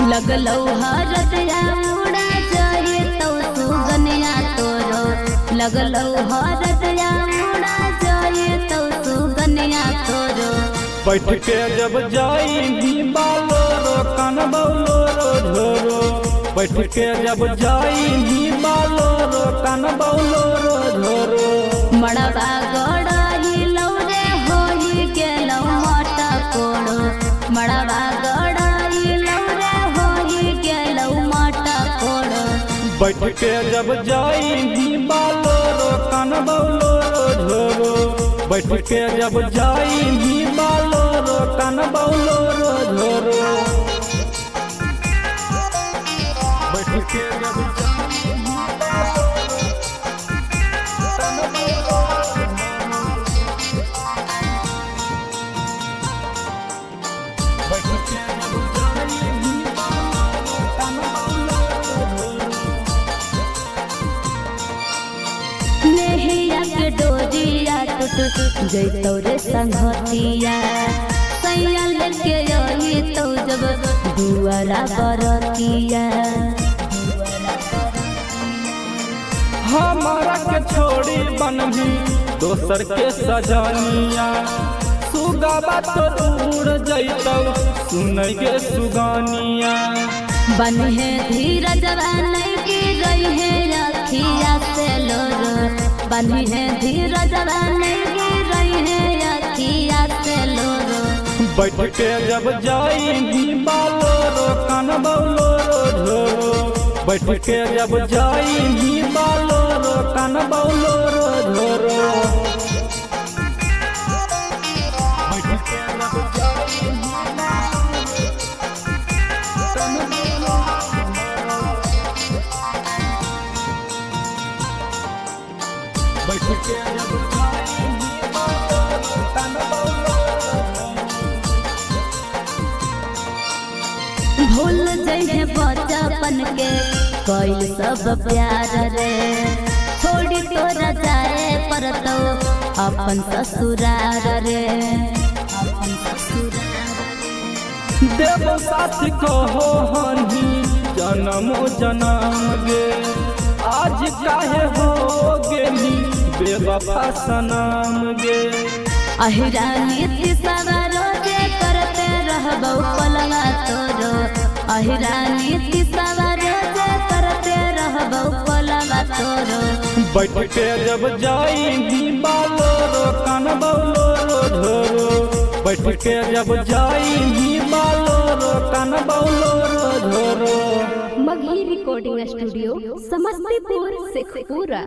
लगलौ हरदया उड़ा जाए तो सुगनिया तोरो, लगलौ हरदया उड़ा जाए तो सुगनिया तोरो। बैठ के जब जाई भी बालो रो कान बौलो रो झोरो, बैठ के जब जाई भी बालो रो कान बौलो रो झोरो। मड़वा गड़ाई लौरे होई गेलौ माटा कोड़ो, मड़वा गड़ाई लौरे होई गेलौ माटा कोड़ो। बैठ के जब जाई भी बालो रो कान बौलो रो झोरो, बैठ के जब जाई भी बालो रो कान बौलो रो झोरो। बैठ के जब जाई भी बालो रो कान बौलो रो झोरो, बैठ के जब जाई भी बालो रो कान बौलो रो झोरो। नेहिया के डोरिया टूट जैतौ रे संगतिया, सैया लेके आई तो जब दुआरा बरतिया। हमारा के छोड़ी बनभी दोसर के सजनिया, सुगाबा तो उड़ जैतौ सुनै के सुगानिया। बन्हे धीरज नहीं की रही है अखिया से लोरो, बन्हे धीरज नहीं की रही है अखिया से लोरो। बैठ के जब जाई भी बालो रो कान बौलो रो झोरो, बैठ के जब जाई भी बालो रो कान बौलो रो झोरो। बैठ के जब जाई भी बालो रो कान बौलो रो झोरो, बैठ के जब जाई भी बालो रो कान बौलो रो झोरो। भूल जइहे बचपन के कइल सब प्यार रे, छोड़ी तोरा जाए परतौ अपन ससुरार रे, अपन ससुरार। देव साथी कहो हनी जन्मो जन्म गे, आज काहे हो गेली बेवफा सनम गे। अहिरा नीति सवारो जे करते रहबौ पलवा तोरो, अहिरा नीति सवारो जे करते रहबौ पलवा तोरो। बैठ के जब जाई भी बालो रो कान बौलो रो झोरो, बैठ के जब जाई भी बालो रो कान बौलो रो झोरो। Magahi recording studio Samastipur Sheikhpura.